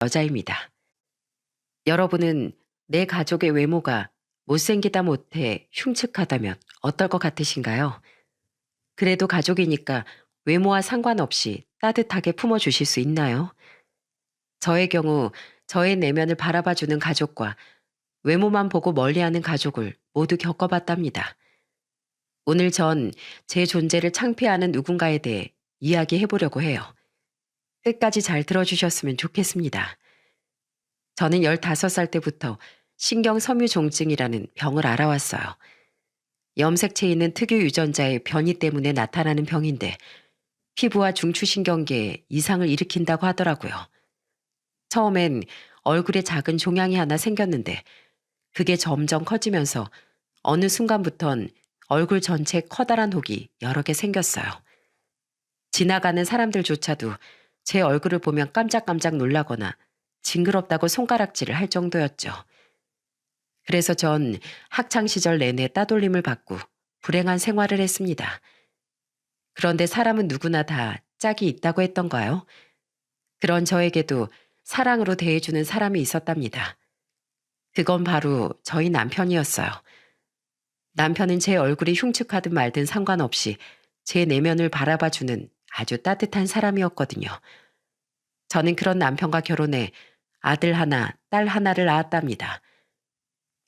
여자입니다. 여러분은 내 가족의 외모가 못생기다 못해 흉측하다면 어떨 것 같으신가요? 그래도 가족이니까 외모와 상관없이 따뜻하게 품어주실 수 있나요? 저의 경우 저의 내면을 바라봐주는 가족과 외모만 보고 멀리하는 가족을 모두 겪어봤답니다. 오늘 전 제 존재를 창피하는 누군가에 대해 이야기해 보려고 해요. 끝까지 잘 들어주셨으면 좋겠습니다. 저는 15살 때부터 신경섬유종증이라는 병을 알아왔어요. 염색체에 있는 특유 유전자의 변이 때문에 나타나는 병인데 피부와 중추신경계에 이상을 일으킨다고 하더라고요. 처음엔 얼굴에 작은 종양이 하나 생겼는데 그게 점점 커지면서 어느 순간부턴 얼굴 전체에 커다란 혹이 여러 개 생겼어요. 지나가는 사람들조차도 제 얼굴을 보면 깜짝깜짝 놀라거나 징그럽다고 손가락질을 할 정도였죠. 그래서 전 학창시절 내내 따돌림을 받고 불행한 생활을 했습니다. 그런데 사람은 누구나 다 짝이 있다고 했던가요? 그런 저에게도 사랑으로 대해주는 사람이 있었답니다. 그건 바로 저희 남편이었어요. 남편은 제 얼굴이 흉측하든 말든 상관없이 제 내면을 바라봐주는 아주 따뜻한 사람이었거든요. 저는 그런 남편과 결혼해 아들 하나, 딸 하나를 낳았답니다.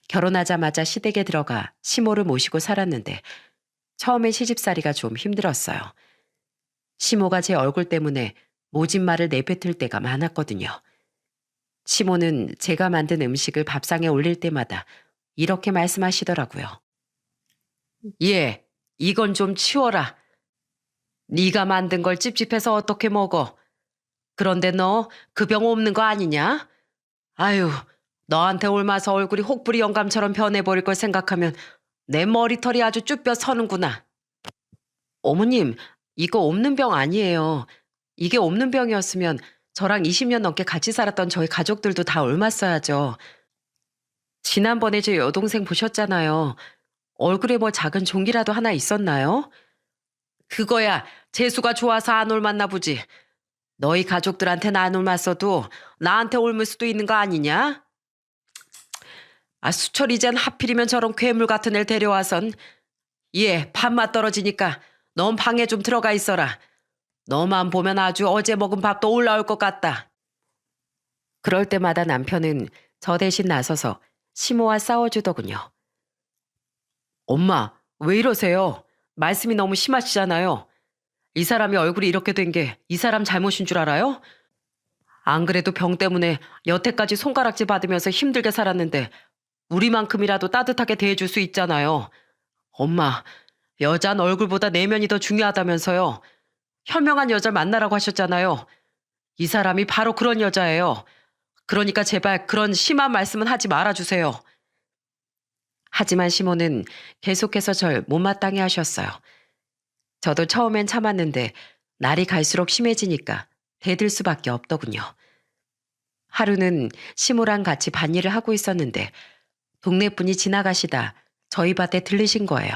결혼하자마자 시댁에 들어가 시모를 모시고 살았는데 처음에 시집살이가 좀 힘들었어요. 시모가 제 얼굴 때문에 모진 말을 내뱉을 때가 많았거든요. 시모는 제가 만든 음식을 밥상에 올릴 때마다 이렇게 말씀하시더라고요. 예, 이건 좀 치워라. 네가 만든 걸 찝찝해서 어떻게 먹어. 그런데 너 그 병 없는 거 아니냐? 아유, 너한테 옮아서 얼굴이 혹부리 영감처럼 변해버릴 걸 생각하면 내 머리털이 아주 쭈뼛 서는구나. 어머님, 이거 없는 병 아니에요. 이게 없는 병이었으면 저랑 20년 넘게 같이 살았던 저희 가족들도 다 옮았어야죠. 지난번에 제 여동생 보셨잖아요. 얼굴에 뭐 작은 종기라도 하나 있었나요? 그거야 재수가 좋아서 안 옮았나 보지. 너희 가족들한테는 안 옮았어도 나한테 옮을 수도 있는 거 아니냐? 아, 수철 이젠 하필이면 저런 괴물 같은 애를 데려와선 얘 밥맛 떨어지니까 넌 방에 좀 들어가 있어라. 너만 보면 아주 어제 먹은 밥도 올라올 것 같다. 그럴 때마다 남편은 저 대신 나서서 시모와 싸워주더군요. 엄마, 왜 이러세요? 말씀이 너무 심하시잖아요. 이 사람이 얼굴이 이렇게 된 게 이 사람 잘못인 줄 알아요? 안 그래도 병 때문에 여태까지 손가락질 받으면서 힘들게 살았는데 우리만큼이라도 따뜻하게 대해줄 수 있잖아요. 엄마, 여잔 얼굴보다 내면이 더 중요하다면서요. 현명한 여자를 만나라고 하셨잖아요. 이 사람이 바로 그런 여자예요. 그러니까 제발 그런 심한 말씀은 하지 말아주세요. 하지만 시모는 계속해서 절 못마땅해 하셨어요. 저도 처음엔 참았는데 날이 갈수록 심해지니까 대들 수밖에 없더군요. 하루는 시모랑 같이 밭일을 하고 있었는데 동네 분이 지나가시다 저희 밭에 들르신 거예요.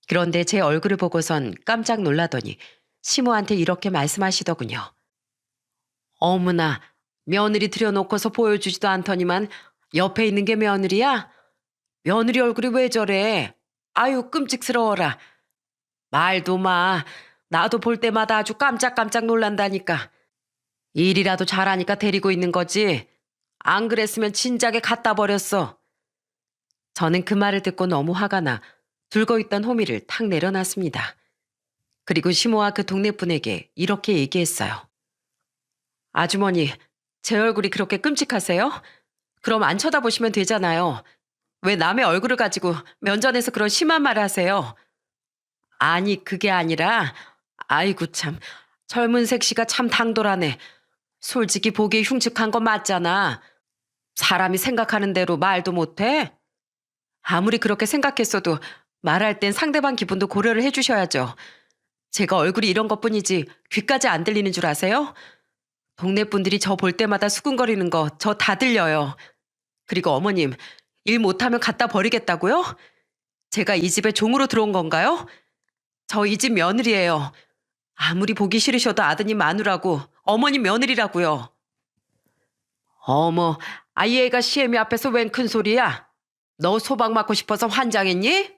그런데 제 얼굴을 보고선 깜짝 놀라더니 시모한테 이렇게 말씀하시더군요. 어머나, 며느리 들여놓고서 보여주지도 않더니만 옆에 있는 게 며느리야? 며느리 얼굴이 왜 저래? 아유, 끔찍스러워라. 말도 마. 나도 볼 때마다 아주 깜짝깜짝 놀란다니까. 일이라도 잘하니까 데리고 있는 거지. 안 그랬으면 진작에 갖다 버렸어. 저는 그 말을 듣고 너무 화가 나 들고 있던 호미를 탁 내려놨습니다. 그리고 시모와 그 동네 분에게 이렇게 얘기했어요. 아주머니, 제 얼굴이 그렇게 끔찍하세요? 그럼 안 쳐다보시면 되잖아요. 왜 남의 얼굴을 가지고 면전에서 그런 심한 말을 하세요? 아니, 그게 아니라, 아이고 참, 젊은 색시가 참 당돌하네. 솔직히 보기에 흉측한 거 맞잖아. 사람이 생각하는 대로 말도 못해? 아무리 그렇게 생각했어도 말할 땐 상대방 기분도 고려를 해주셔야죠. 제가 얼굴이 이런 것뿐이지 귀까지 안 들리는 줄 아세요? 동네 분들이 저 볼 때마다 수근거리는 거 저 다 들려요. 그리고 어머님, 일 못하면 갖다 버리겠다고요? 제가 이 집에 종으로 들어온 건가요? 저 이 집 며느리예요. 아무리 보기 싫으셔도 아드님 마누라고 어머님 며느리라고요. 어머, 아이 애가 시애미 앞에서 웬 큰 소리야? 너 소박 맞고 싶어서 환장했니?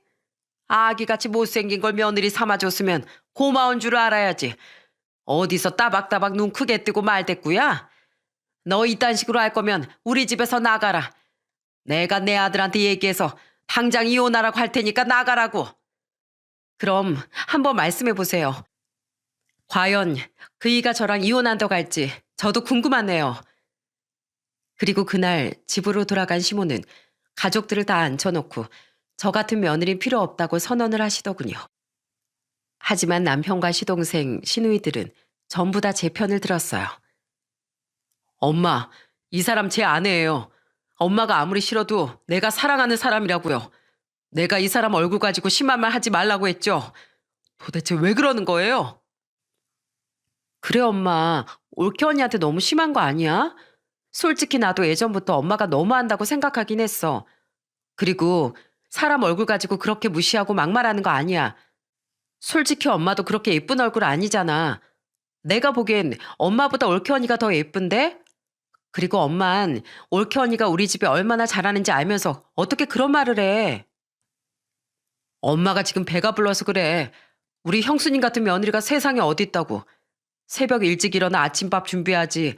아기같이 못생긴 걸 며느리 삼아줬으면 고마운 줄 알아야지. 어디서 따박따박 눈 크게 뜨고 말대꾸야? 너 이딴 식으로 할 거면 우리 집에서 나가라. 내가 내 아들한테 얘기해서 당장 이혼하라고 할 테니까 나가라고. 그럼 한번 말씀해 보세요. 과연 그이가 저랑 이혼한다고 할지 저도 궁금하네요. 그리고 그날 집으로 돌아간 시모는 가족들을 다 앉혀놓고 저 같은 며느리 필요 없다고 선언을 하시더군요. 하지만 남편과 시동생, 시누이들은 전부 다 제 편을 들었어요. 엄마, 이 사람 제 아내예요. 엄마가 아무리 싫어도 내가 사랑하는 사람이라고요. 내가 이 사람 얼굴 가지고 심한 말 하지 말라고 했죠. 도대체 왜 그러는 거예요? 그래, 엄마. 올케 언니한테 너무 심한 거 아니야? 솔직히 나도 예전부터 엄마가 너무한다고 생각하긴 했어. 그리고 사람 얼굴 가지고 그렇게 무시하고 막말하는 거 아니야. 솔직히 엄마도 그렇게 예쁜 얼굴 아니잖아. 내가 보기엔 엄마보다 올케 언니가 더 예쁜데? 그리고 엄만 올케 언니가 우리 집에 얼마나 잘하는지 알면서 어떻게 그런 말을 해? 엄마가 지금 배가 불러서 그래. 우리 형수님 같은 며느리가 세상에 어디 있다고. 새벽 일찍 일어나 아침밥 준비하지.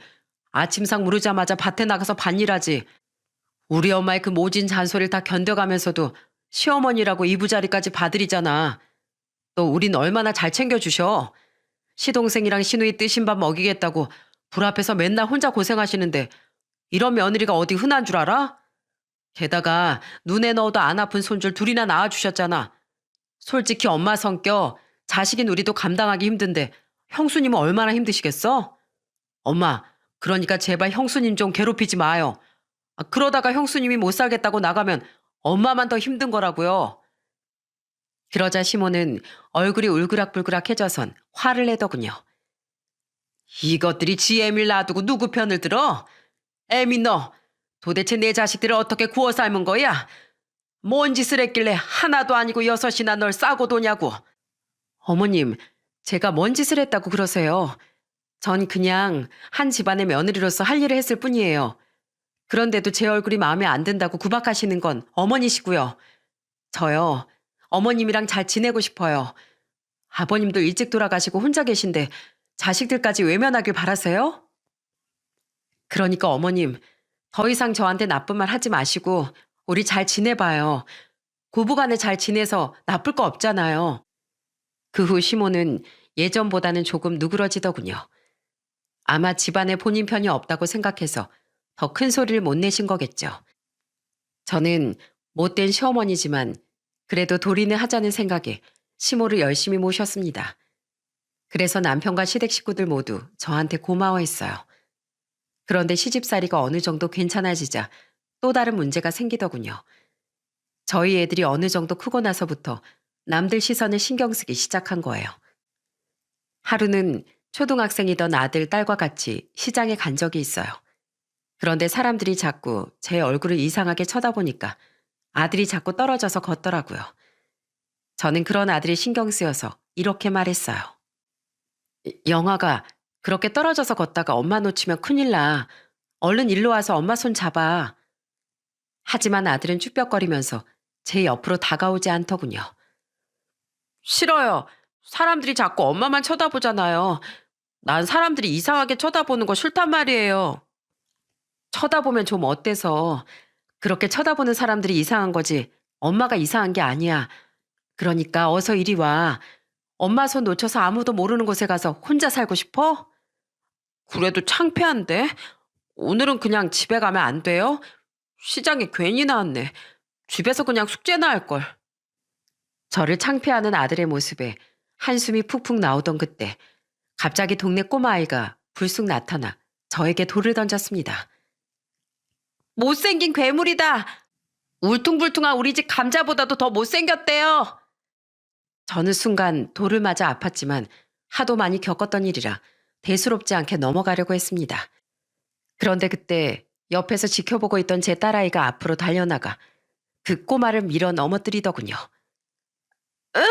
아침상 무르자마자 밭에 나가서 밭일하지. 우리 엄마의 그 모진 잔소리를 다 견뎌가면서도 시어머니라고 이부자리까지 봐드리잖아. 또 우린 얼마나 잘 챙겨주셔. 시동생이랑 시누이 뜨신 밥 먹이겠다고 불 앞에서 맨날 혼자 고생하시는데 이런 며느리가 어디 흔한 줄 알아? 게다가 눈에 넣어도 안 아픈 손줄 둘이나 낳아주셨잖아. 솔직히 엄마 성격 자식인 우리도 감당하기 힘든데 형수님은 얼마나 힘드시겠어? 엄마, 그러니까 제발 형수님 좀 괴롭히지 마요. 그러다가 형수님이 못 살겠다고 나가면 엄마만 더 힘든 거라고요. 그러자 시모는 얼굴이 울그락불그락해져선 화를 내더군요. 이것들이 지 애밀 놔두고 누구 편을 들어? 애미 너, 도대체 내 자식들을 어떻게 구워 삶은 거야? 뭔 짓을 했길래 하나도 아니고 여섯이나 널 싸고 도냐고. 어머님, 제가 뭔 짓을 했다고 그러세요? 전 그냥 한 집안의 며느리로서 할 일을 했을 뿐이에요. 그런데도 제 얼굴이 마음에 안 든다고 구박하시는 건 어머니시고요. 저요, 어머님이랑 잘 지내고 싶어요. 아버님도 일찍 돌아가시고 혼자 계신데 자식들까지 외면하길 바라세요? 그러니까 어머님, 더 이상 저한테 나쁜 말 하지 마시고 우리 잘 지내봐요. 고부간에 잘 지내서 나쁠 거 없잖아요. 그 후 시모는 예전보다는 조금 누그러지더군요. 아마 집안에 본인 편이 없다고 생각해서 더 큰 소리를 못 내신 거겠죠. 저는 못된 시어머니지만 그래도 도리는 하자는 생각에 시모를 열심히 모셨습니다. 그래서 남편과 시댁 식구들 모두 저한테 고마워했어요. 그런데 시집살이가 어느 정도 괜찮아지자 또 다른 문제가 생기더군요. 저희 애들이 어느 정도 크고 나서부터 남들 시선을 신경 쓰기 시작한 거예요. 하루는 초등학생이던 아들, 딸과 같이 시장에 간 적이 있어요. 그런데 사람들이 자꾸 제 얼굴을 이상하게 쳐다보니까 아들이 자꾸 떨어져서 걷더라고요. 저는 그런 아들이 신경 쓰여서 이렇게 말했어요. 영아가 그렇게 떨어져서 걷다가 엄마 놓치면 큰일 나. 얼른 일로 와서 엄마 손 잡아. 하지만 아들은 쭈뼛거리면서 제 옆으로 다가오지 않더군요. 싫어요. 사람들이 자꾸 엄마만 쳐다보잖아요. 난 사람들이 이상하게 쳐다보는 거 싫단 말이에요. 쳐다보면 좀 어때서. 그렇게 쳐다보는 사람들이 이상한 거지. 엄마가 이상한 게 아니야. 그러니까 어서 이리 와. 엄마 손 놓쳐서 아무도 모르는 곳에 가서 혼자 살고 싶어? 그래도 창피한데. 오늘은 그냥 집에 가면 안 돼요? 시장에 괜히 나왔네. 집에서 그냥 숙제나 할걸. 저를 창피하는 아들의 모습에 한숨이 푹푹 나오던 그때 갑자기 동네 꼬마아이가 불쑥 나타나 저에게 돌을 던졌습니다. 못생긴 괴물이다. 울퉁불퉁한 우리 집 감자보다도 더 못생겼대요. 저는 순간 돌을 맞아 아팠지만 하도 많이 겪었던 일이라 대수롭지 않게 넘어가려고 했습니다. 그런데 그때 옆에서 지켜보고 있던 제 딸아이가 앞으로 달려나가 그 꼬마를 밀어 넘어뜨리더군요. 으!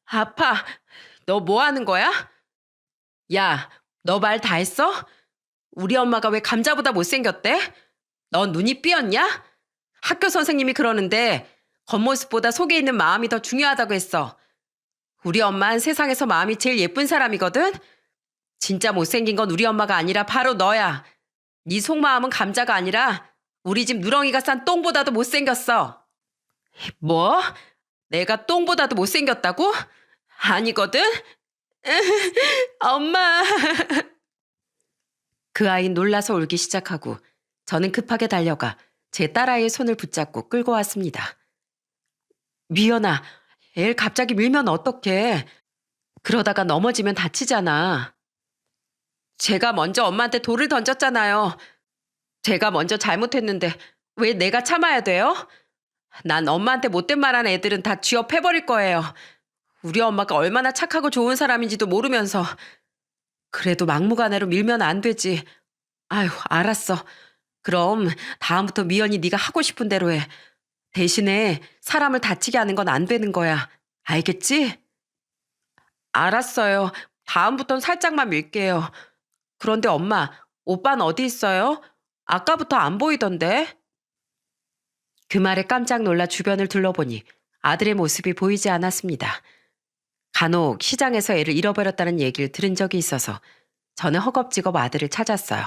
아파. 너 뭐 하는 거야? 야, 너 말 다 했어? 우리 엄마가 왜 감자보다 못생겼대? 넌 눈이 삐었냐? 학교 선생님이 그러는데 겉모습보다 속에 있는 마음이 더 중요하다고 했어. 우리 엄마는 세상에서 마음이 제일 예쁜 사람이거든? 진짜 못생긴 건 우리 엄마가 아니라 바로 너야. 네 속마음은 감자가 아니라 우리 집 누렁이가 싼 똥보다도 못생겼어. 뭐? 내가 똥보다도 못생겼다고? 아니거든? 엄마. 그 아이는 놀라서 울기 시작하고 저는 급하게 달려가 제 딸아이의 손을 붙잡고 끌고 왔습니다. 미연아, 애를 갑자기 밀면 어떡해. 그러다가 넘어지면 다치잖아. 제가 먼저 엄마한테 돌을 던졌잖아요. 제가 먼저 잘못했는데 왜 내가 참아야 돼요? 난 엄마한테 못된 말하는 애들은 다 쥐어 패버릴 거예요. 우리 엄마가 얼마나 착하고 좋은 사람인지도 모르면서. 그래도 막무가내로 밀면 안 되지. 아휴, 알았어. 그럼 다음부터 미연이 네가 하고 싶은 대로 해. 대신에 사람을 다치게 하는 건 안 되는 거야. 알겠지? 알았어요. 다음부턴 살짝만 밀게요. 그런데 엄마, 오빠는 어디 있어요? 아까부터 안 보이던데? 그 말에 깜짝 놀라 주변을 둘러보니 아들의 모습이 보이지 않았습니다. 간혹 시장에서 애를 잃어버렸다는 얘기를 들은 적이 있어서 저는 허겁지겁 아들을 찾았어요.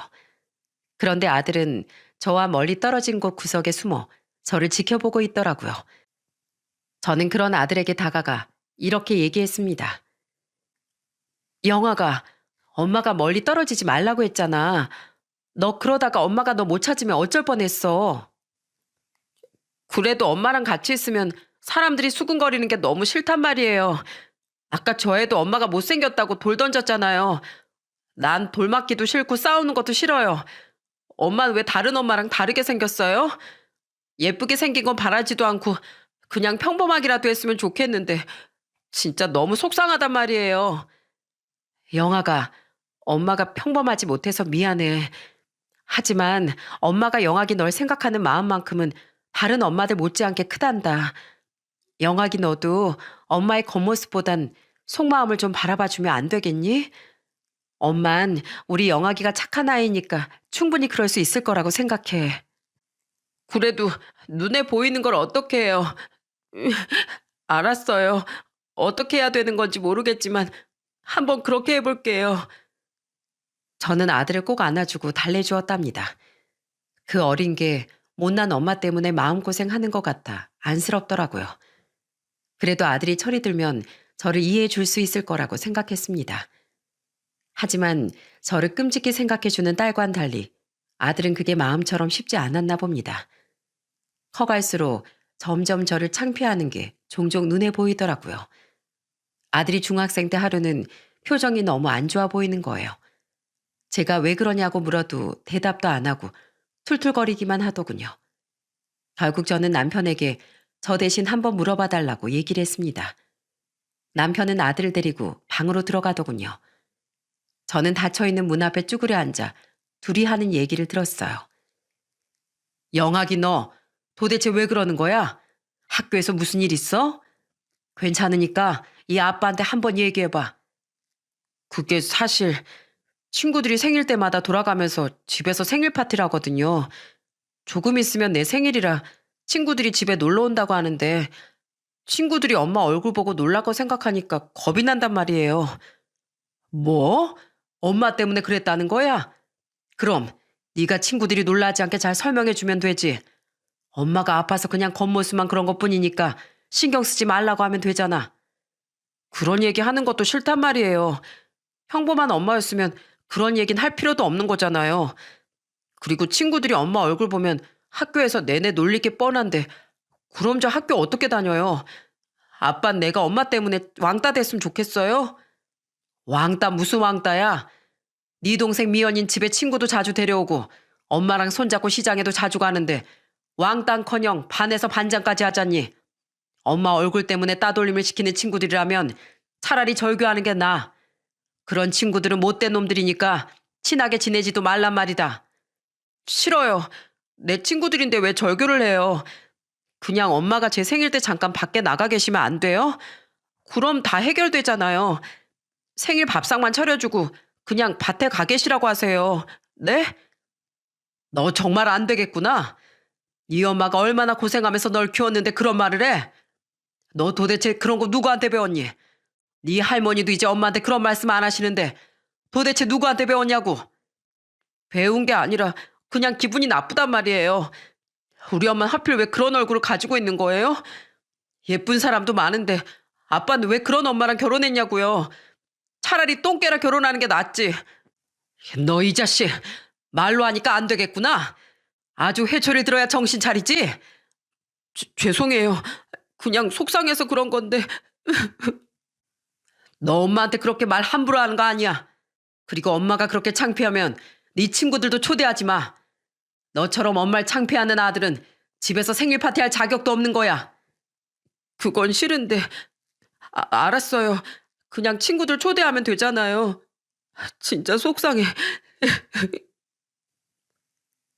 그런데 아들은 저와 멀리 떨어진 곳 구석에 숨어 저를 지켜보고 있더라고요. 저는 그런 아들에게 다가가 이렇게 얘기했습니다. 영아가, 엄마가 멀리 떨어지지 말라고 했잖아. 너 그러다가 엄마가 너 못 찾으면 어쩔 뻔했어. 그래도 엄마랑 같이 있으면 사람들이 수근거리는 게 너무 싫단 말이에요. 아까 저 애도 엄마가 못생겼다고 돌 던졌잖아요. 난 돌 맞기도 싫고 싸우는 것도 싫어요. 엄마는 왜 다른 엄마랑 다르게 생겼어요? 예쁘게 생긴 건 바라지도 않고 그냥 평범하기라도 했으면 좋겠는데 진짜 너무 속상하단 말이에요. 영아가, 엄마가 평범하지 못해서 미안해. 하지만 엄마가 영아기 널 생각하는 마음만큼은 다른 엄마들 못지않게 크단다. 영아기 너도 엄마의 겉모습보단 속마음을 좀 바라봐주면 안 되겠니? 엄만 우리 영아기가 착한 아이니까 충분히 그럴 수 있을 거라고 생각해. 그래도 눈에 보이는 걸 어떻게 해요? 알았어요. 어떻게 해야 되는 건지 모르겠지만 한번 그렇게 해볼게요. 저는 아들을 꼭 안아주고 달래주었답니다. 그 어린 게 못난 엄마 때문에 마음고생하는 것 같아 안쓰럽더라고요. 그래도 아들이 철이 들면 저를 이해해 줄 수 있을 거라고 생각했습니다. 하지만 저를 끔찍히 생각해주는 딸과는 달리 아들은 그게 마음처럼 쉽지 않았나 봅니다. 커갈수록 점점 저를 창피하는 게 종종 눈에 보이더라고요. 아들이 중학생 때 하루는 표정이 너무 안 좋아 보이는 거예요. 제가 왜 그러냐고 물어도 대답도 안 하고 툴툴거리기만 하더군요. 결국 저는 남편에게 저 대신 한번 물어봐 달라고 얘기를 했습니다. 남편은 아들을 데리고 방으로 들어가더군요. 저는 닫혀있는 문 앞에 쭈그려 앉아 둘이 하는 얘기를 들었어요. 영학이 너 도대체 왜 그러는 거야? 학교에서 무슨 일 있어? 괜찮으니까 이 아빠한테 한번 얘기해봐. 그게 사실 친구들이 생일 때마다 돌아가면서 집에서 생일 파티를 하거든요. 조금 있으면 내 생일이라 친구들이 집에 놀러 온다고 하는데 친구들이 엄마 얼굴 보고 놀랄 거 생각하니까 겁이 난단 말이에요. 뭐? 엄마 때문에 그랬다는 거야? 그럼 네가 친구들이 놀라지 않게 잘 설명해 주면 되지. 엄마가 아파서 그냥 겉모습만 그런 것뿐이니까 신경 쓰지 말라고 하면 되잖아. 그런 얘기 하는 것도 싫단 말이에요. 평범한 엄마였으면 그런 얘기는 할 필요도 없는 거잖아요. 그리고 친구들이 엄마 얼굴 보면 학교에서 내내 놀릴 게 뻔한데 그럼 저 학교 어떻게 다녀요? 아빤 내가 엄마 때문에 왕따 됐으면 좋겠어요? 왕따 무슨 왕따야? 네 동생 미연인 집에 친구도 자주 데려오고 엄마랑 손잡고 시장에도 자주 가는데 왕따는커녕 반에서 반장까지 하잖니. 엄마 얼굴 때문에 따돌림을 시키는 친구들이라면 차라리 절교하는 게 나아. 그런 친구들은 못된 놈들이니까 친하게 지내지도 말란 말이다. 싫어요. 내 친구들인데 왜 절교를 해요? 그냥 엄마가 제 생일 때 잠깐 밖에 나가 계시면 안 돼요? 그럼 다 해결되잖아요. 생일 밥상만 차려주고 그냥 밭에 가 계시라고 하세요. 네? 너 정말 안 되겠구나. 네 엄마가 얼마나 고생하면서 널 키웠는데 그런 말을 해? 너 도대체 그런 거 누구한테 배웠니? 네 할머니도 이제 엄마한테 그런 말씀 안 하시는데 도대체 누구한테 배웠냐고? 배운 게 아니라 그냥 기분이 나쁘단 말이에요. 우리 엄마는 하필 왜 그런 얼굴을 가지고 있는 거예요? 예쁜 사람도 많은데 아빠는 왜 그런 엄마랑 결혼했냐고요? 차라리 똥개랑 결혼하는 게 낫지. 너 이 자식 말로 하니까 안 되겠구나. 아주 회초리를 들어야 정신 차리지. 죄송해요. 그냥 속상해서 그런 건데 너 엄마한테 그렇게 말 함부로 하는 거 아니야. 그리고 엄마가 그렇게 창피하면 네 친구들도 초대하지 마. 너처럼 엄마를 창피하는 아들은 집에서 생일 파티할 자격도 없는 거야. 그건 싫은데. 알았어요. 그냥 친구들 초대하면 되잖아요. 진짜 속상해.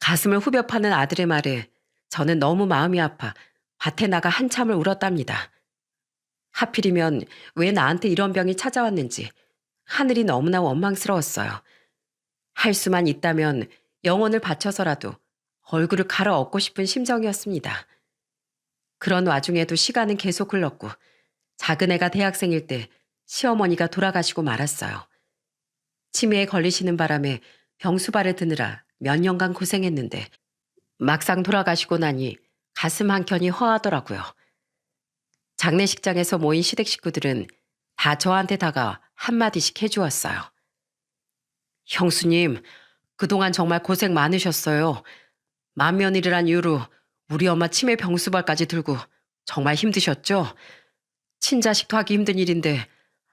가슴을 후벼 파는 아들의 말에 저는 너무 마음이 아파 밭에 나가 한참을 울었답니다. 하필이면 왜 나한테 이런 병이 찾아왔는지 하늘이 너무나 원망스러웠어요. 할 수만 있다면 영혼을 바쳐서라도 얼굴을 갈아엎고 싶은 심정이었습니다. 그런 와중에도 시간은 계속 흘렀고 작은 애가 대학생일 때 시어머니가 돌아가시고 말았어요. 치매에 걸리시는 바람에 병수발을 드느라 몇 년간 고생했는데 막상 돌아가시고 나니 가슴 한켠이 허하더라고요. 장례식장에서 모인 시댁 식구들은 다 저한테 다가와 한마디씩 해주었어요. 형수님, 그동안 정말 고생 많으셨어요. 맏며느리란 이유로 우리 엄마 치매 병수발까지 들고 정말 힘드셨죠? 친자식도 하기 힘든 일인데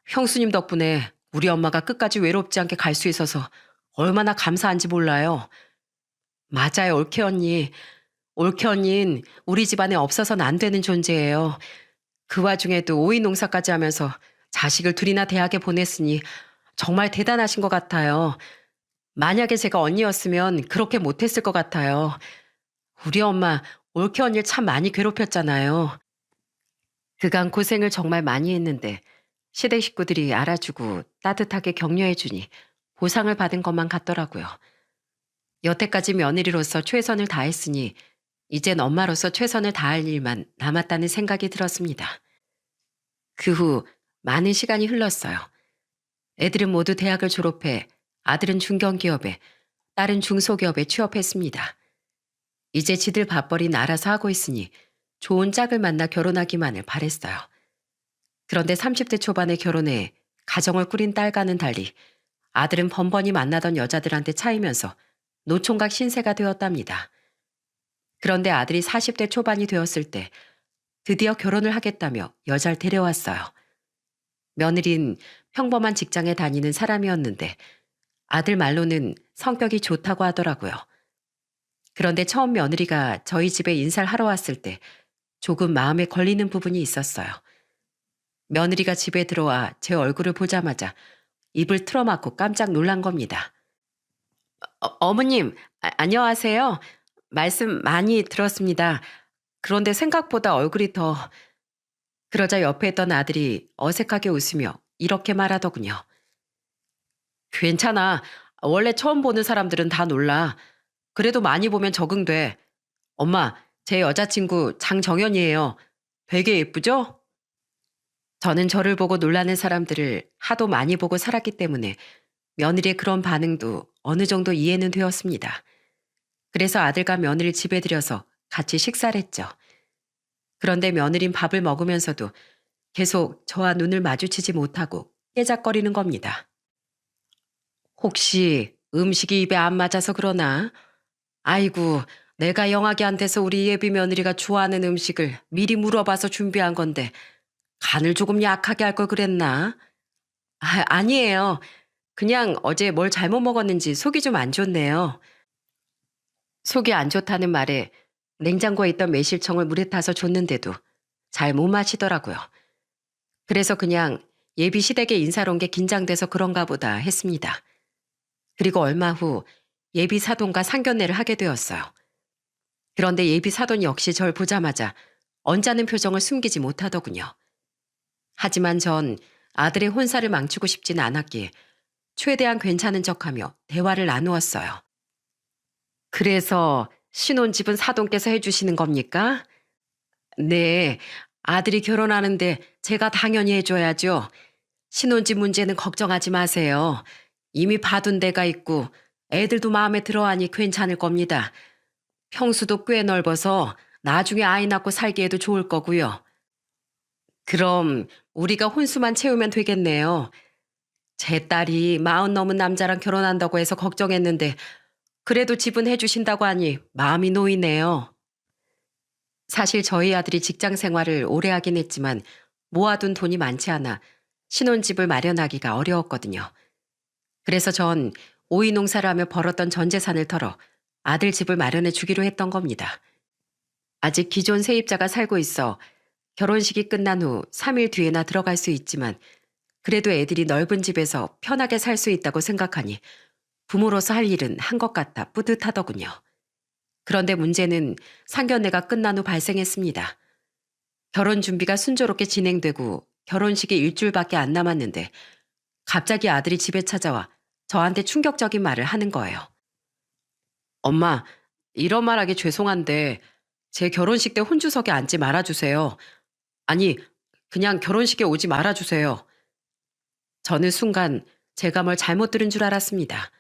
형수님 덕분에 우리 엄마가 끝까지 외롭지 않게 갈 수 있어서 얼마나 감사한지 몰라요. 맞아요, 올케 언니. 올케 언니는 우리 집안에 없어서는 안 되는 존재예요. 그 와중에도 오이 농사까지 하면서 자식을 둘이나 대학에 보냈으니 정말 대단하신 것 같아요. 만약에 제가 언니였으면 그렇게 못했을 것 같아요. 우리 엄마 올케 언니를 참 많이 괴롭혔잖아요. 그간 고생을 정말 많이 했는데 시댁 식구들이 알아주고 따뜻하게 격려해주니 보상을 받은 것만 같더라고요. 여태까지 며느리로서 최선을 다했으니 이젠 엄마로서 최선을 다할 일만 남았다는 생각이 들었습니다. 그 후 많은 시간이 흘렀어요. 애들은 모두 대학을 졸업해 아들은 중견기업에, 딸은 중소기업에 취업했습니다. 이제 지들 밥벌이는 알아서 하고 있으니 좋은 짝을 만나 결혼하기만을 바랬어요. 그런데 30대 초반에 결혼해 가정을 꾸린 딸과는 달리 아들은 번번이 만나던 여자들한테 차이면서 노총각 신세가 되었답니다. 그런데 아들이 40대 초반이 되었을 때 드디어 결혼을 하겠다며 여자를 데려왔어요. 며느린 평범한 직장에 다니는 사람이었는데 아들 말로는 성격이 좋다고 하더라고요. 그런데 처음 며느리가 저희 집에 인사를 하러 왔을 때 조금 마음에 걸리는 부분이 있었어요. 며느리가 집에 들어와 제 얼굴을 보자마자 입을 틀어막고 깜짝 놀란 겁니다. 어머님, 안녕하세요. 말씀 많이 들었습니다. 그런데 생각보다 얼굴이 더... 그러자 옆에 있던 아들이 어색하게 웃으며 이렇게 말하더군요. 괜찮아. 원래 처음 보는 사람들은 다 놀라. 그래도 많이 보면 적응돼. 엄마, 제 여자친구 장정연이에요. 되게 예쁘죠? 저는 저를 보고 놀라는 사람들을 하도 많이 보고 살았기 때문에 며느리의 그런 반응도 어느 정도 이해는 되었습니다. 그래서 아들과 며느리를 집에 들여서 같이 식사를 했죠. 그런데 며느린 밥을 먹으면서도 계속 저와 눈을 마주치지 못하고 깨작거리는 겁니다. 혹시 음식이 입에 안 맞아서 그러나? 아이고, 내가 영악이 안 돼서 우리 예비 며느리가 좋아하는 음식을 미리 물어봐서 준비한 건데 간을 조금 약하게 할 걸 그랬나? 아니에요. 그냥 어제 뭘 잘못 먹었는지 속이 좀 안 좋네요. 속이 안 좋다는 말에 냉장고에 있던 매실청을 물에 타서 줬는데도 잘 못 마시더라고요. 그래서 그냥 예비 시댁에 인사로 온 게 긴장돼서 그런가 보다 했습니다. 그리고 얼마 후 예비 사돈과 상견례를 하게 되었어요. 그런데 예비 사돈 역시 절 보자마자 언짢은 표정을 숨기지 못하더군요. 하지만 전 아들의 혼사를 망치고 싶진 않았기에 최대한 괜찮은 척하며 대화를 나누었어요. 그래서 신혼집은 사돈께서 해주시는 겁니까? 네, 아들이 결혼하는데 제가 당연히 해줘야죠. 신혼집 문제는 걱정하지 마세요. 이미 봐둔 데가 있고 애들도 마음에 들어하니 괜찮을 겁니다. 평수도 꽤 넓어서 나중에 아이 낳고 살기에도 좋을 거고요. 그럼 우리가 혼수만 채우면 되겠네요. 제 딸이 40 넘은 남자랑 결혼한다고 해서 걱정했는데 그래도 집은 해주신다고 하니 마음이 놓이네요. 사실 저희 아들이 직장 생활을 오래 하긴 했지만 모아둔 돈이 많지 않아 신혼집을 마련하기가 어려웠거든요. 그래서 전 오이 농사를 하며 벌었던 전 재산을 털어 아들 집을 마련해 주기로 했던 겁니다. 아직 기존 세입자가 살고 있어 결혼식이 끝난 후 3일 뒤에나 들어갈 수 있지만 그래도 애들이 넓은 집에서 편하게 살 수 있다고 생각하니 부모로서 할 일은 한 것 같아 뿌듯하더군요. 그런데 문제는 상견례가 끝난 후 발생했습니다. 결혼 준비가 순조롭게 진행되고 결혼식이 일주일밖에 안 남았는데 갑자기 아들이 집에 찾아와 저한테 충격적인 말을 하는 거예요. 엄마, 이런 말하기 죄송한데 제 결혼식 때 혼주석에 앉지 말아주세요. 아니, 그냥 결혼식에 오지 말아주세요. 저는 순간 제가 뭘 잘못 들은 줄 알았습니다.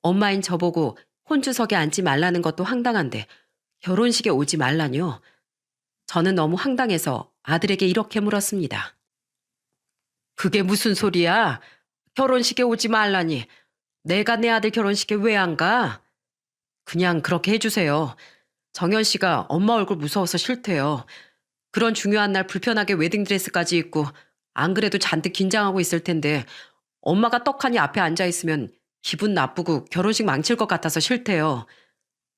엄마인 저보고 혼주석에 앉지 말라는 것도 황당한데 결혼식에 오지 말라뇨. 저는 너무 황당해서 아들에게 이렇게 물었습니다. 그게 무슨 소리야? 결혼식에 오지 말라니. 내가 내 아들 결혼식에 왜 안 가? 그냥 그렇게 해주세요. 정현 씨가 엄마 얼굴 무서워서 싫대요. 그런 중요한 날 불편하게 웨딩드레스까지 입고 안 그래도 잔뜩 긴장하고 있을 텐데 엄마가 떡하니 앞에 앉아 있으면 기분 나쁘고 결혼식 망칠 것 같아서 싫대요.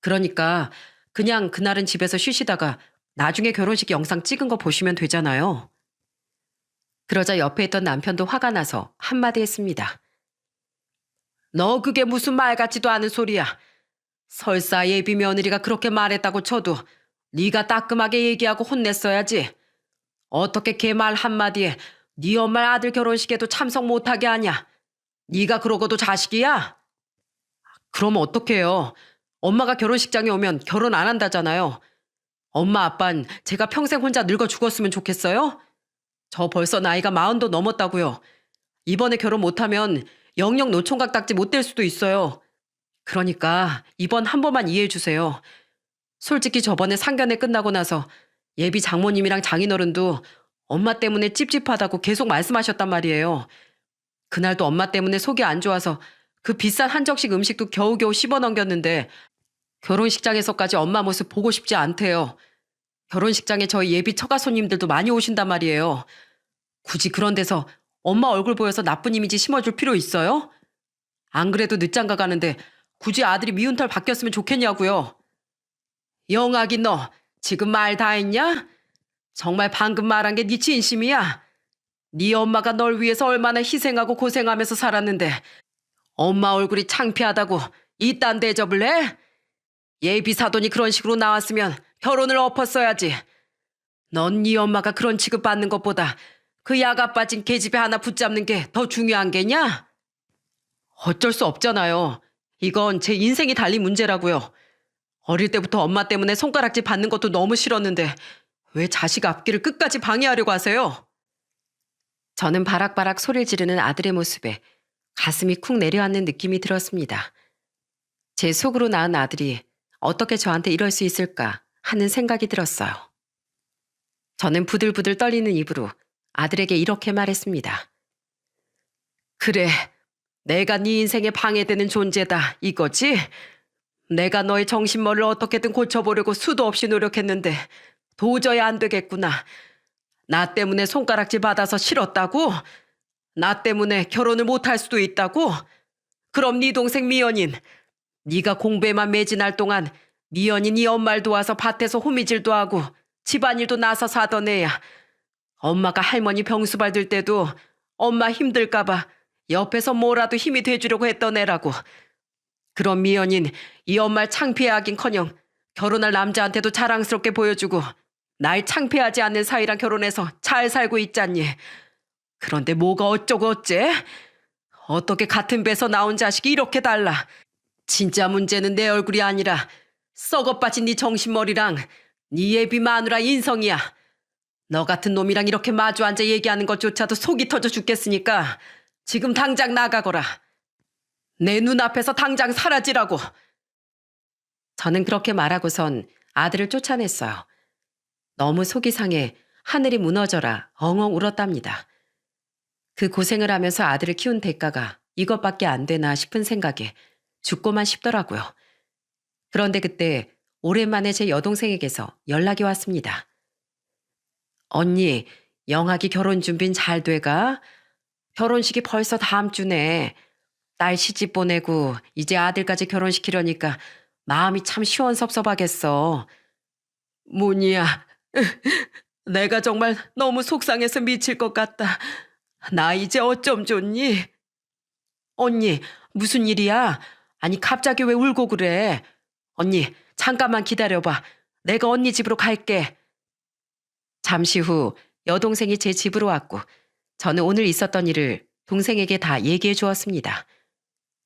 그러니까 그냥 그날은 집에서 쉬시다가 나중에 결혼식 영상 찍은 거 보시면 되잖아요. 그러자 옆에 있던 남편도 화가 나서 한마디 했습니다. 너 그게 무슨 말 같지도 않은 소리야. 설사 예비 며느리가 그렇게 말했다고 쳐도 네가 따끔하게 얘기하고 혼냈어야지. 어떻게 걔 말 한마디에 네 엄마 아들 결혼식에도 참석 못하게 하냐. 네가 그러고도 자식이야? 그럼 어떡해요. 엄마가 결혼식장에 오면 결혼 안 한다잖아요. 엄마 아빤 제가 평생 혼자 늙어 죽었으면 좋겠어요? 저 벌써 나이가 40도 넘었다고요. 이번에 결혼 못하면 영영 노총각 딱지 못 될 수도 있어요. 그러니까 이번 한 번만 이해해 주세요. 솔직히 저번에 상견례 끝나고 나서 예비 장모님이랑 장인어른도 엄마 때문에 찝찝하다고 계속 말씀하셨단 말이에요. 그날도 엄마 때문에 속이 안 좋아서 그 비싼 한정식 음식도 겨우겨우 씹어 넘겼는데 결혼식장에서까지 엄마 모습 보고 싶지 않대요. 결혼식장에 저희 예비 처가 손님들도 많이 오신단 말이에요. 굳이 그런 데서 엄마 얼굴 보여서 나쁜 이미지 심어줄 필요 있어요? 안 그래도 늦장가 가는데 굳이 아들이 미운 털 바뀌었으면 좋겠냐고요. 영악이 너 지금 말 다 했냐? 정말 방금 말한 게 네 진심이야? 네 엄마가 널 위해서 얼마나 희생하고 고생하면서 살았는데 엄마 얼굴이 창피하다고 이딴 대접을 해? 예비 사돈이 그런 식으로 나왔으면 결혼을 엎었어야지. 넌 네 엄마가 그런 취급받는 것보다 그 야가 빠진 계집애 하나 붙잡는 게 더 중요한 게냐? 어쩔 수 없잖아요. 이건 제 인생이 달린 문제라고요. 어릴 때부터 엄마 때문에 손가락질 받는 것도 너무 싫었는데 왜 자식 앞길을 끝까지 방해하려고 하세요? 저는 바락바락 소리를 지르는 아들의 모습에 가슴이 쿵 내려앉는 느낌이 들었습니다. 제 속으로 낳은 아들이 어떻게 저한테 이럴 수 있을까 하는 생각이 들었어요. 저는 부들부들 떨리는 입으로 아들에게 이렇게 말했습니다. 그래, 내가 네 인생에 방해되는 존재다 이거지? 내가 너의 정신머리를 어떻게든 고쳐보려고 수도 없이 노력했는데 도저히 안 되겠구나. 나 때문에 손가락질 받아서 싫었다고? 나 때문에 결혼을 못할 수도 있다고? 그럼 네 동생 미연인, 네가 공부에만 매진할 동안 미연이 네 엄마를 도와서 밭에서 호미질도 하고 집안일도 나서서 하던 애야. 엄마가 할머니 병수발 들 때도 엄마 힘들까봐 옆에서 뭐라도 힘이 돼주려고 했던 애라고. 그런 미연인 이 엄마를 창피해하긴커녕 결혼할 남자한테도 자랑스럽게 보여주고 날 창피하지 않는 사이랑 결혼해서 잘 살고 있잖니. 그런데 뭐가 어쩌고 어째? 어떻게 같은 배에서 나온 자식이 이렇게 달라? 진짜 문제는 내 얼굴이 아니라 썩어 빠진 네 정신머리랑 네 예비 마누라 인성이야. 너 같은 놈이랑 이렇게 마주 앉아 얘기하는 것조차도 속이 터져 죽겠으니까 지금 당장 나가거라. 내 눈앞에서 당장 사라지라고. 저는 그렇게 말하고선 아들을 쫓아냈어요. 너무 속이 상해 하늘이 무너져라 엉엉 울었답니다. 그 고생을 하면서 아들을 키운 대가가 이것밖에 안 되나 싶은 생각에 죽고만 싶더라고요. 그런데 그때 오랜만에 제 여동생에게서 연락이 왔습니다. 언니, 영학이 결혼 준비는 잘 돼가? 결혼식이 벌써 다음 주네. 딸 시집 보내고 이제 아들까지 결혼시키려니까 마음이 참 시원섭섭하겠어. 문희야, 내가 정말 너무 속상해서 미칠 것 같다. 나 이제 어쩜 좋니? 언니, 무슨 일이야? 아니 갑자기 왜 울고 그래? 언니, 잠깐만 기다려봐. 내가 언니 집으로 갈게. 잠시 후 여동생이 제 집으로 왔고 저는 오늘 있었던 일을 동생에게 다 얘기해 주었습니다.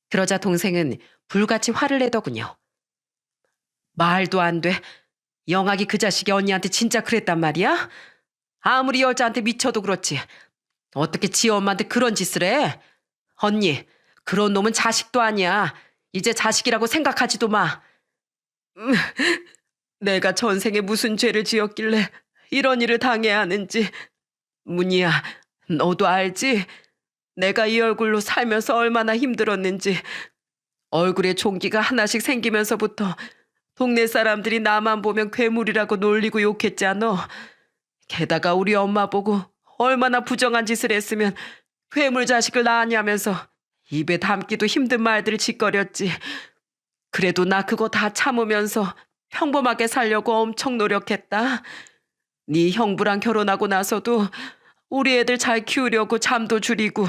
그러자 동생은 불같이 화를 내더군요. 말도 안 돼. 영학이 그 자식이 언니한테 진짜 그랬단 말이야? 아무리 여자한테 미쳐도 그렇지. 어떻게 지 엄마한테 그런 짓을 해? 언니, 그런 놈은 자식도 아니야. 이제 자식이라고 생각하지도 마. 내가 전생에 무슨 죄를 지었길래 이런 일을 당해야 하는지. 문희야, 너도 알지? 내가 이 얼굴로 살면서 얼마나 힘들었는지. 얼굴에 종기가 하나씩 생기면서부터 동네 사람들이 나만 보면 괴물이라고 놀리고 욕했잖아. 게다가 우리 엄마 보고 얼마나 부정한 짓을 했으면 괴물 자식을 낳았냐면서 입에 담기도 힘든 말들을 짓거렸지. 그래도 나 그거 다 참으면서 평범하게 살려고 엄청 노력했다. 네 형부랑 결혼하고 나서도 우리 애들 잘 키우려고 잠도 줄이고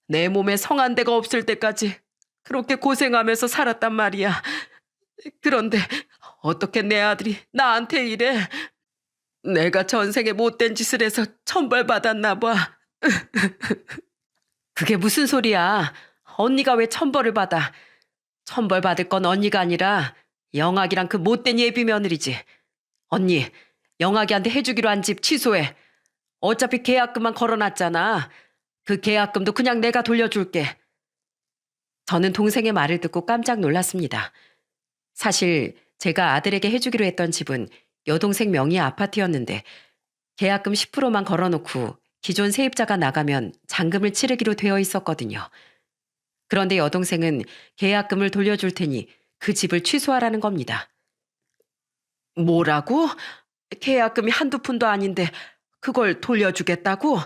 내 몸에 성한 데가 없을 때까지 그렇게 고생하면서 살았단 말이야. 그런데 어떻게 내 아들이 나한테 이래? 내가 전생에 못된 짓을 해서 천벌받았나 봐. 그게 무슨 소리야? 언니가 왜 천벌을 받아? 천벌받을 건 언니가 아니라 영학이랑 그 못된 예비 며느리지. 언니, 영학이한테 해주기로 한 집 취소해. 어차피 계약금만 걸어놨잖아. 그 계약금도 그냥 내가 돌려줄게. 저는 동생의 말을 듣고 깜짝 놀랐습니다. 사실 제가 아들에게 해주기로 했던 집은 여동생 명의의 아파트였는데 계약금 10%만 걸어놓고 기존 세입자가 나가면 잔금을 치르기로 되어 있었거든요. 그런데 여동생은 계약금을 돌려줄 테니 그 집을 취소하라는 겁니다. 뭐라고? 계약금이 한두 푼도 아닌데 그걸 돌려주겠다고?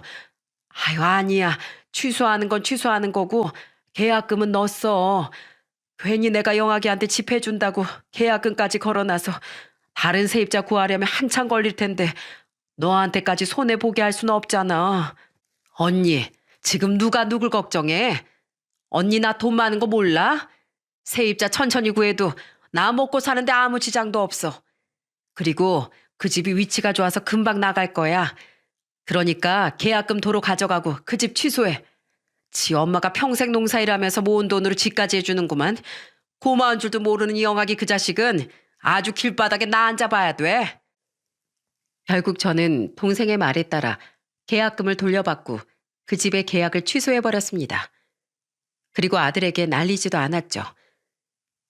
아유, 아니야. 취소하는 건 취소하는 거고 계약금은 넣었어. 괜히 내가 영학이한테 집 해준다고 계약금까지 걸어놔서 다른 세입자 구하려면 한참 걸릴 텐데 너한테까지 손해보게 할 수는 없잖아. 언니, 지금 누가 누굴 걱정해? 언니 나 돈 많은 거 몰라? 세입자 천천히 구해도 나 먹고 사는데 아무 지장도 없어. 그리고 그 집이 위치가 좋아서 금방 나갈 거야. 그러니까 계약금 도로 가져가고 그 집 취소해. 지 엄마가 평생 농사일하면서 모은 돈으로 집까지 해주는구만. 고마운 줄도 모르는 이 영학이 그 자식은 아주 길바닥에 나 앉아봐야 돼. 결국 저는 동생의 말에 따라 계약금을 돌려받고 그 집의 계약을 취소해버렸습니다. 그리고 아들에게 날리지도 않았죠.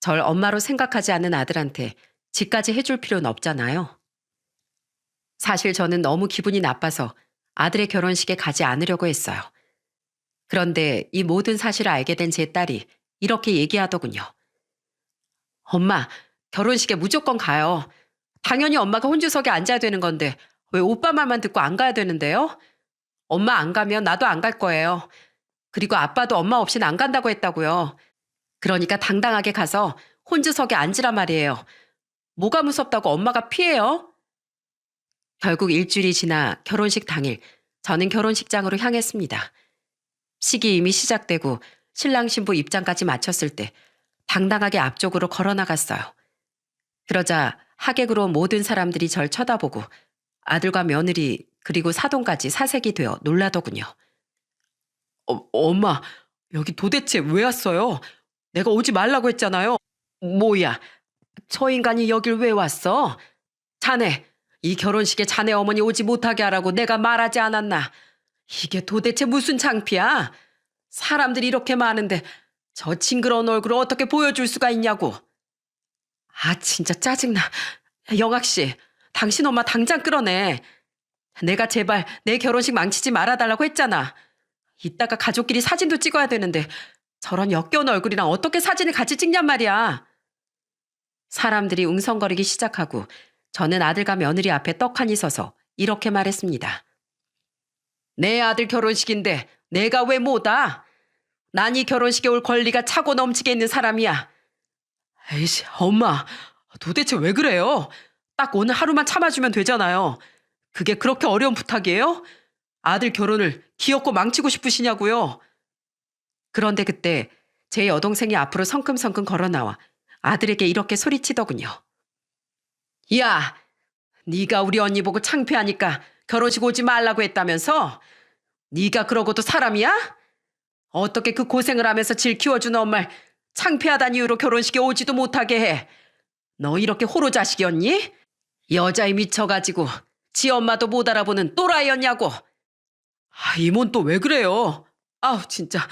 절 엄마로 생각하지 않는 아들한테 집까지 해줄 필요는 없잖아요. 사실 저는 너무 기분이 나빠서 아들의 결혼식에 가지 않으려고 했어요. 그런데 이 모든 사실을 알게 된 제 딸이 이렇게 얘기하더군요. 엄마, 결혼식에 무조건 가요. 당연히 엄마가 혼주석에 앉아야 되는 건데 왜 오빠 말만 듣고 안 가야 되는데요? 엄마 안 가면 나도 안 갈 거예요. 그리고 아빠도 엄마 없이는 안 간다고 했다고요. 그러니까 당당하게 가서 혼주석에 앉으라 말이에요. 뭐가 무섭다고 엄마가 피해요? 결국 일주일이 지나 결혼식 당일 저는 결혼식장으로 향했습니다. 식이 이미 시작되고 신랑 신부 입장까지 마쳤을 때 당당하게 앞쪽으로 걸어나갔어요. 그러자 하객으로 모든 사람들이 절 쳐다보고 아들과 며느리 그리고 사돈까지 사색이 되어 놀라더군요. 엄마, 여기 도대체 왜 왔어요? 내가 오지 말라고 했잖아요. 뭐야, 저 인간이 여길 왜 왔어? 자네, 이 결혼식에 자네 어머니 오지 못하게 하라고 내가 말하지 않았나? 이게 도대체 무슨 창피야? 사람들이 이렇게 많은데 저 징그러운 얼굴을 어떻게 보여줄 수가 있냐고. 아, 진짜 짜증나. 영학씨, 당신 엄마 당장 끌어내. 내가 제발 내 결혼식 망치지 말아달라고 했잖아. 이따가 가족끼리 사진도 찍어야 되는데 저런 역겨운 얼굴이랑 어떻게 사진을 같이 찍냔 말이야. 사람들이 웅성거리기 시작하고 저는 아들과 며느리 앞에 떡하니 서서 이렇게 말했습니다. 내 아들 결혼식인데 내가 왜 못 와? 난 이 결혼식에 올 권리가 차고 넘치게 있는 사람이야. 에이씨, 엄마, 도대체 왜 그래요? 딱 오늘 하루만 참아주면 되잖아요. 그게 그렇게 어려운 부탁이에요? 아들 결혼을 기어코 망치고 싶으시냐고요? 그런데 그때 제 여동생이 앞으로 성큼성큼 걸어 나와 아들에게 이렇게 소리치더군요. 야, 네가 우리 언니 보고 창피하니까 결혼식 오지 말라고 했다면서? 네가 그러고도 사람이야? 어떻게 그 고생을 하면서 질 키워준 엄마를 창피하다는 이유로 결혼식에 오지도 못하게 해? 너 이렇게 호로 자식이었니? 여자에 미쳐가지고 지 엄마도 못 알아보는 또라이였냐고. 아, 이모는 또 왜 그래요? 아우, 진짜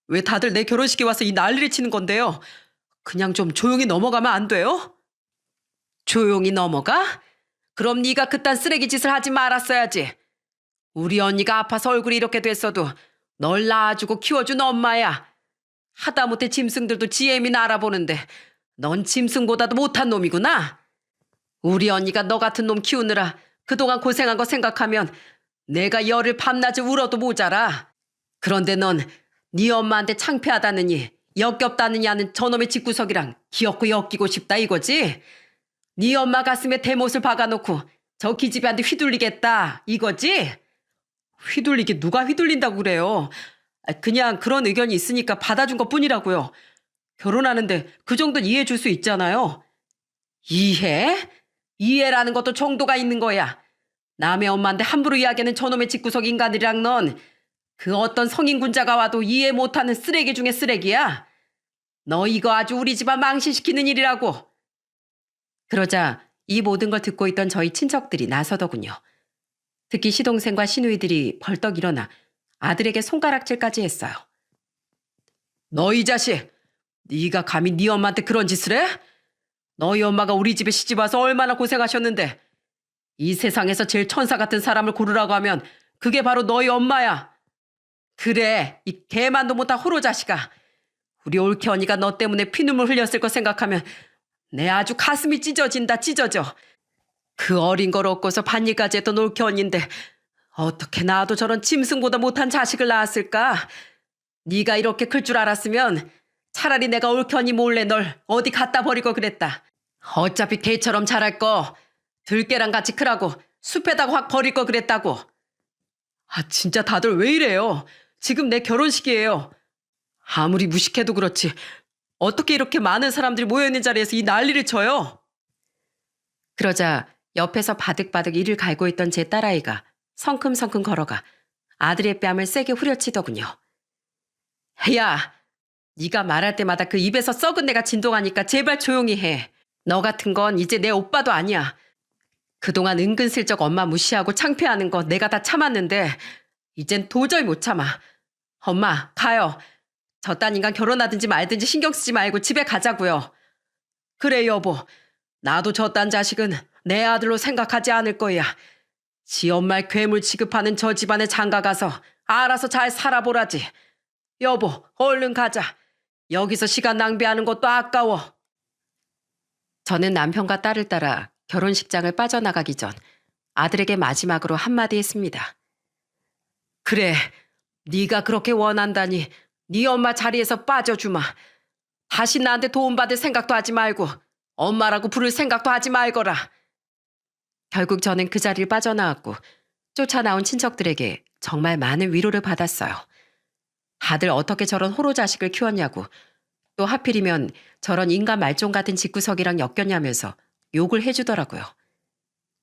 왜 다들 내 결혼식에 와서 이 난리를 치는 건데요? 그냥 좀 조용히 넘어가면 안 돼요? 조용히 넘어가? 그럼 네가 그딴 쓰레기 짓을 하지 말았어야지. 우리 언니가 아파서 얼굴이 이렇게 됐어도 널 낳아주고 키워준 엄마야. 하다못해 짐승들도 지혜미나 알아보는데 넌 짐승보다도 못한 놈이구나. 우리 언니가 너 같은 놈 키우느라 그동안 고생한 거 생각하면 내가 열을 밤낮을 울어도 모자라. 그런데 넌 네 엄마한테 창피하다느니 역겹다느니 하는 저놈의 집구석이랑 기어코 엮이고 싶다 이거지? 네 엄마 가슴에 대못을 박아놓고 저 기집애한테 휘둘리겠다 이거지? 휘둘리게 누가 휘둘린다고 그래요? 그냥 그런 의견이 있으니까 받아준 것뿐이라고요. 결혼하는데 그 정도는 이해해 줄 수 있잖아요. 이해? 이해라는 것도 정도가 있는 거야. 남의 엄마한테 함부로 이야기하는 저놈의 집구석 인간들이랑 넌 그 어떤 성인군자가 와도 이해 못하는 쓰레기 중에 쓰레기야. 너 이거 아주 우리 집안 망신시키는 일이라고. 그러자 이 모든 걸 듣고 있던 저희 친척들이 나서더군요. 특히 시동생과 시누이들이 벌떡 일어나 아들에게 손가락질까지 했어요. 너 이 자식, 네가 감히 네 엄마한테 그런 짓을 해? 너희 엄마가 우리 집에 시집 와서 얼마나 고생하셨는데 이 세상에서 제일 천사 같은 사람을 고르라고 하면 그게 바로 너희 엄마야. 그래, 이 개만도 못한 호로 자식아. 우리 올케 언니가 너 때문에 피눈물 흘렸을 거 생각하면 내 아주 가슴이 찢어진다 찢어져. 그 어린 걸 얻고서 반일까지 했던 올케 언니인데 어떻게 나도 저런 짐승보다 못한 자식을 낳았을까? 네가 이렇게 클 줄 알았으면 차라리 내가 올케 언니 몰래 널 어디 갖다 버리고 그랬다. 어차피 개처럼 자랄 거 들깨랑 같이 크라고 숲에다가 확 버릴 거 그랬다고. 아, 진짜 다들 왜 이래요? 지금 내 결혼식이에요. 아무리 무식해도 그렇지 어떻게 이렇게 많은 사람들이 모여있는 자리에서 이 난리를 쳐요? 그러자 옆에서 바득바득 이를 갈고 있던 제 딸아이가 성큼성큼 걸어가 아들의 뺨을 세게 후려치더군요. 야, 네가 말할 때마다 그 입에서 썩은 내가 진동하니까 제발 조용히 해. 너 같은 건 이제 내 오빠도 아니야. 그동안 은근슬쩍 엄마 무시하고 창피하는 거 내가 다 참았는데 이젠 도저히 못 참아. 엄마, 가요. 저딴 인간 결혼하든지 말든지 신경 쓰지 말고 집에 가자고요. 그래, 여보. 나도 저딴 자식은 내 아들로 생각하지 않을 거야. 지 엄마를 괴물 취급하는 저 집안에 장가 가서 알아서 잘 살아보라지. 여보, 얼른 가자. 여기서 시간 낭비하는 것도 아까워. 저는 남편과 딸을 따라 결혼식장을 빠져나가기 전 아들에게 마지막으로 한마디 했습니다. 그래, 네가 그렇게 원한다니 네 엄마 자리에서 빠져주마. 다시 나한테 도움받을 생각도 하지 말고 엄마라고 부를 생각도 하지 말거라. 결국 저는 그 자리를 빠져나왔고 쫓아나온 친척들에게 정말 많은 위로를 받았어요. 다들 어떻게 저런 호로 자식을 키웠냐고, 또 하필이면 저런 인간 말종 같은 집구석이랑 엮였냐면서 욕을 해주더라고요.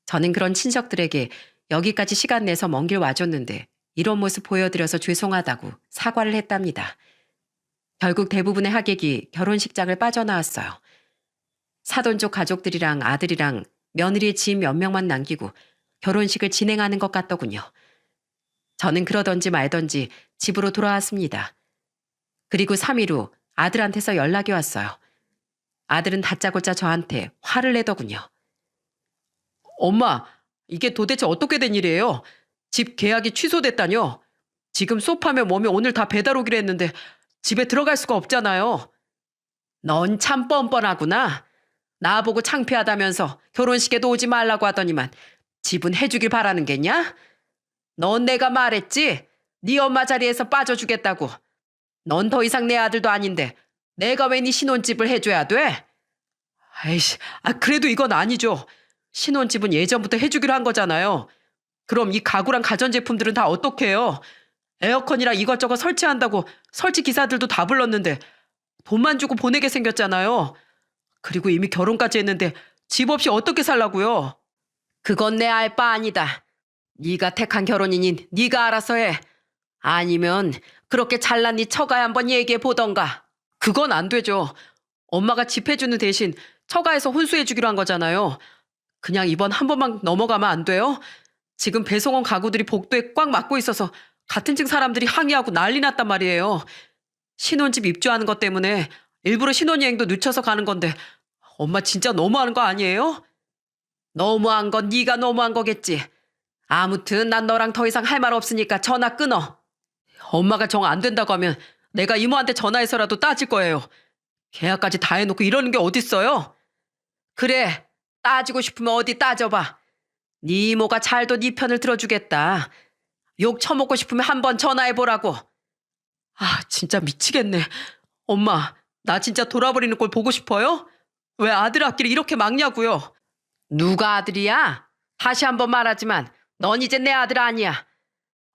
저는 그런 친척들에게 여기까지 시간 내서 먼 길 와줬는데 이런 모습 보여드려서 죄송하다고 사과를 했답니다. 결국 대부분의 하객이 결혼식장을 빠져나왔어요. 사돈 쪽 가족들이랑 아들이랑 며느리의 지인 몇 명만 남기고 결혼식을 진행하는 것 같더군요. 저는 그러던지 말던지 집으로 돌아왔습니다. 그리고 3일 후 아들한테서 연락이 왔어요. 아들은 다짜고짜 저한테 화를 내더군요. 엄마, 이게 도대체 어떻게 된 일이에요? 집 계약이 취소됐다뇨? 지금 소파며 뭐며 오늘 다 배달 오기로 했는데 집에 들어갈 수가 없잖아요. 넌 참 뻔뻔하구나. 나보고 창피하다면서 결혼식에도 오지 말라고 하더니만 집은 해주길 바라는 게냐? 넌 내가 말했지? 네 엄마 자리에서 빠져주겠다고. 넌 더 이상 내 아들도 아닌데 내가 왜 네 신혼집을 해줘야 돼? 아이씨, 그래도 이건 아니죠. 신혼집은 예전부터 해주기로 한 거잖아요. 그럼 이 가구랑 가전제품들은 다 어떡해요? 에어컨이랑 이것저것 설치한다고 설치 기사들도 다 불렀는데 돈만 주고 보내게 생겼잖아요. 그리고 이미 결혼까지 했는데 집 없이 어떻게 살라고요? 그건 내 알 바 아니다. 네가 택한 결혼이니 네가 알아서 해. 아니면 그렇게 잘난 네 처가에 한번 얘기해 보던가. 그건 안 되죠. 엄마가 집 해주는 대신 처가에서 혼수해 주기로 한 거잖아요. 그냥 이번 한 번만 넘어가면 안 돼요? 지금 배송원 가구들이 복도에 꽉 막고 있어서 같은 층 사람들이 항의하고 난리 났단 말이에요. 신혼집 입주하는 것 때문에 일부러 신혼여행도 늦춰서 가는 건데 엄마 진짜 너무하는 거 아니에요? 너무한 건 네가 너무한 거겠지. 아무튼 난 너랑 더 이상 할 말 없으니까 전화 끊어. 엄마가 정 안 된다고 하면 내가 이모한테 전화해서라도 따질 거예요. 계약까지 다 해놓고 이러는 게 어딨어요? 그래, 따지고 싶으면 어디 따져봐. 네 이모가 잘도 네 편을 들어주겠다. 욕 처먹고 싶으면 한번 전화해보라고. 진짜 미치겠네. 엄마, 나 진짜 돌아버리는 꼴 보고 싶어요? 왜 아들 앞길을 이렇게 막냐고요? 누가 아들이야? 다시 한번 말하지만 넌 이제 내 아들 아니야.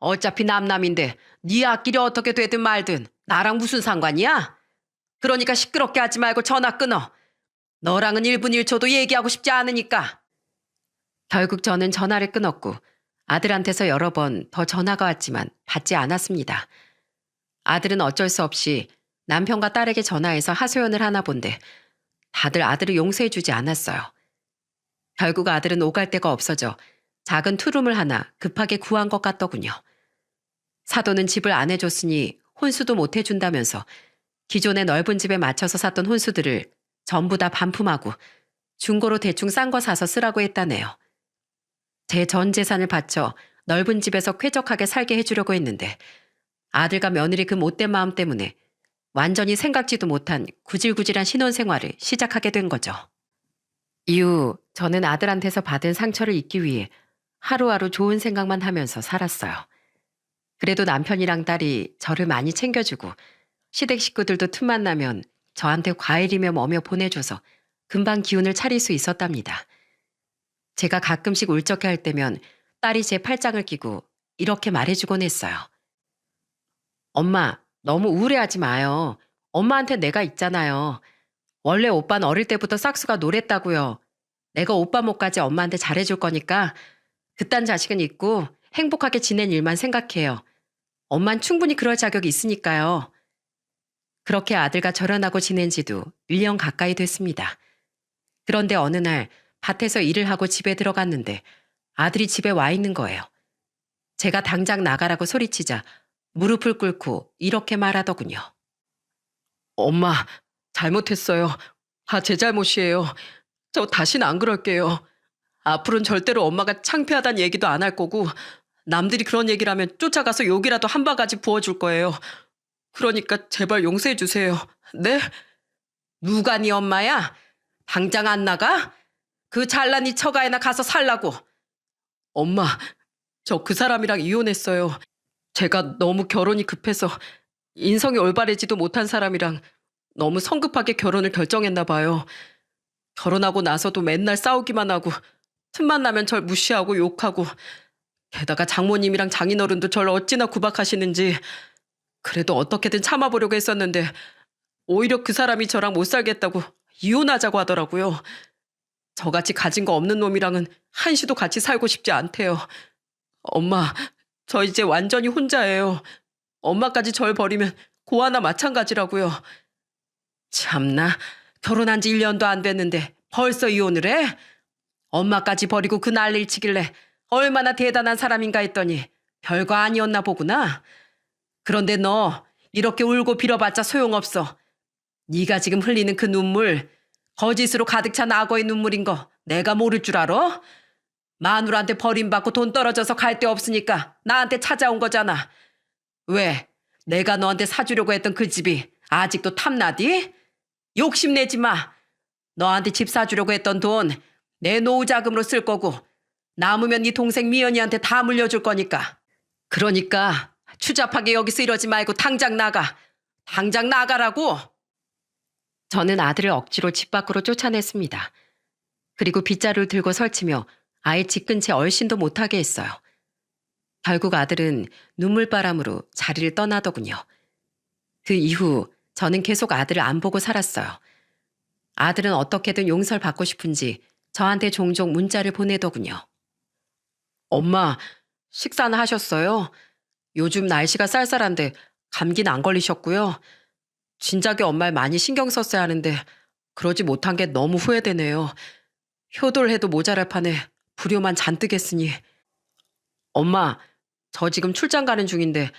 어차피 남남인데 네 앞길이 어떻게 되든 말든 나랑 무슨 상관이야? 그러니까 시끄럽게 하지 말고 전화 끊어. 너랑은 1분 1초도 얘기하고 싶지 않으니까. 결국 저는 전화를 끊었고 아들한테서 여러 번 더 전화가 왔지만 받지 않았습니다. 아들은 어쩔 수 없이 남편과 딸에게 전화해서 하소연을 하나 본데 다들 아들을 용서해주지 않았어요. 결국 아들은 오갈 데가 없어져 작은 투룸을 하나 급하게 구한 것 같더군요. 사돈은 집을 안 해줬으니 혼수도 못 해준다면서 기존의 넓은 집에 맞춰서 샀던 혼수들을 전부 다 반품하고 중고로 대충 싼 거 사서 쓰라고 했다네요. 제 전 재산을 바쳐 넓은 집에서 쾌적하게 살게 해주려고 했는데 아들과 며느리 그 못된 마음 때문에 완전히 생각지도 못한 구질구질한 신혼생활을 시작하게 된 거죠. 이후 저는 아들한테서 받은 상처를 잊기 위해 하루하루 좋은 생각만 하면서 살았어요. 그래도 남편이랑 딸이 저를 많이 챙겨주고 시댁 식구들도 틈만 나면 저한테 과일이며 뭐며 보내줘서 금방 기운을 차릴 수 있었답니다. 제가 가끔씩 울적해 할 때면 딸이 제 팔짱을 끼고 이렇게 말해주곤 했어요. 엄마, 너무 우울해하지 마요. 엄마한테 내가 있잖아요. 원래 오빠는 어릴 때부터 싹수가 노랬다고요. 내가 오빠 목까지 엄마한테 잘해줄 거니까 그딴 자식은 있고 행복하게 지낸 일만 생각해요. 엄만 충분히 그럴 자격이 있으니까요. 그렇게 아들과 절연하고 지낸 지도 1년 가까이 됐습니다. 그런데 어느 날 밭에서 일을 하고 집에 들어갔는데 아들이 집에 와 있는 거예요. 제가 당장 나가라고 소리치자 무릎을 꿇고 이렇게 말하더군요. 엄마, 잘못했어요. 다 제 잘못이에요. 저 다시는 안 그럴게요. 앞으로는 절대로 엄마가 창피하다는 얘기도 안 할 거고 남들이 그런 얘기를 하면 쫓아가서 욕이라도 한 바가지 부어줄 거예요. 그러니까 제발 용서해 주세요. 네? 누가 네 엄마야? 당장 안 나가? 그 잘난 네 처가에나 가서 살라고. 엄마, 저 그 사람이랑 이혼했어요. 제가 너무 결혼이 급해서 인성이 올바르지도 못한 사람이랑 너무 성급하게 결혼을 결정했나 봐요. 결혼하고 나서도 맨날 싸우기만 하고 틈만 나면 절 무시하고 욕하고 게다가 장모님이랑 장인어른도 절 어찌나 구박하시는지 그래도 어떻게든 참아보려고 했었는데 오히려 그 사람이 저랑 못 살겠다고 이혼하자고 하더라고요. 저같이 가진 거 없는 놈이랑은 한시도 같이 살고 싶지 않대요. 엄마, 저 이제 완전히 혼자예요. 엄마까지 절 버리면 고아나 마찬가지라고요. 참나, 결혼한 지 1년도 안 됐는데 벌써 이혼을 해? 엄마까지 버리고 그 난리를 치길래 얼마나 대단한 사람인가 했더니 별거 아니었나 보구나. 그런데 너 이렇게 울고 빌어봤자 소용없어. 네가 지금 흘리는 그 눈물, 거짓으로 가득 찬 악어의 눈물인 거 내가 모를 줄 알아? 마누라한테 버림받고 돈 떨어져서 갈 데 없으니까 나한테 찾아온 거잖아. 왜? 내가 너한테 사주려고 했던 그 집이 아직도 탐나디? 욕심내지 마. 너한테 집 사주려고 했던 돈 내 노후 자금으로 쓸 거고 남으면 네 동생 미연이한테 다 물려줄 거니까. 그러니까 추잡하게 여기서 이러지 말고 당장 나가. 당장 나가라고. 저는 아들을 억지로 집 밖으로 쫓아냈습니다. 그리고 빗자루를 들고 설치며 아예 집 근처에 얼씬도 못하게 했어요. 결국 아들은 눈물바람으로 자리를 떠나더군요. 그 이후 저는 계속 아들을 안 보고 살았어요. 아들은 어떻게든 용서를 받고 싶은지 저한테 종종 문자를 보내더군요. 엄마, 식사는 하셨어요? 요즘 날씨가 쌀쌀한데 감기는 안 걸리셨고요. 진작에 엄마를 많이 신경 썼어야 하는데 그러지 못한 게 너무 후회되네요. 효도를 해도 모자랄 판에 불효만 잔뜩 했으니. 엄마, 저 지금 출장 가는 중인데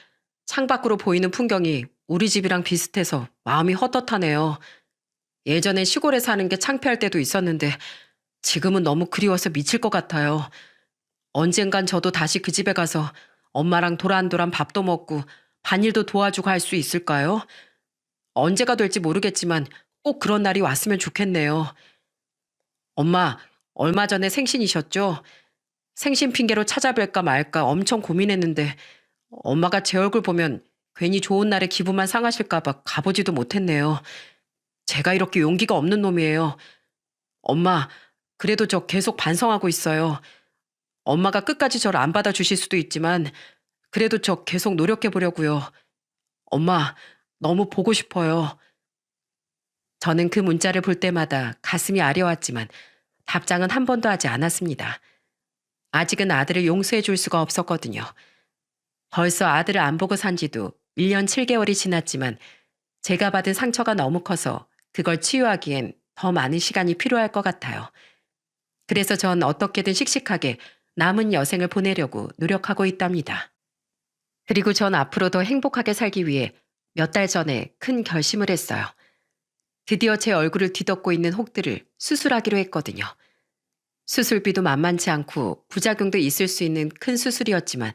창밖으로 보이는 풍경이 우리 집이랑 비슷해서 마음이 헛헛하네요. 예전엔 시골에 사는 게 창피할 때도 있었는데 지금은 너무 그리워서 미칠 것 같아요. 언젠간 저도 다시 그 집에 가서 엄마랑 도란도란 밥도 먹고 반일도 도와주고 할 수 있을까요? 언제가 될지 모르겠지만 꼭 그런 날이 왔으면 좋겠네요. 엄마, 얼마 전에 생신이셨죠? 생신 핑계로 찾아뵐까 말까 엄청 고민했는데 엄마가 제 얼굴 보면 괜히 좋은 날에 기분만 상하실까 봐 가보지도 못했네요. 제가 이렇게 용기가 없는 놈이에요. 엄마, 그래도 저 계속 반성하고 있어요. 엄마가 끝까지 저를 안 받아주실 수도 있지만 그래도 저 계속 노력해 보려고요. 엄마, 너무 보고 싶어요. 저는 그 문자를 볼 때마다 가슴이 아려왔지만 답장은 한 번도 하지 않았습니다. 아직은 아들을 용서해 줄 수가 없었거든요. 벌써 아들을 안 보고 산 지도 1년 7개월이 지났지만 제가 받은 상처가 너무 커서 그걸 치유하기엔 더 많은 시간이 필요할 것 같아요. 그래서 전 어떻게든 씩씩하게 남은 여생을 보내려고 노력하고 있답니다. 그리고 전 앞으로 더 행복하게 살기 위해 몇 달 전에 큰 결심을 했어요. 드디어 제 얼굴을 뒤덮고 있는 혹들을 수술하기로 했거든요. 수술비도 만만치 않고 부작용도 있을 수 있는 큰 수술이었지만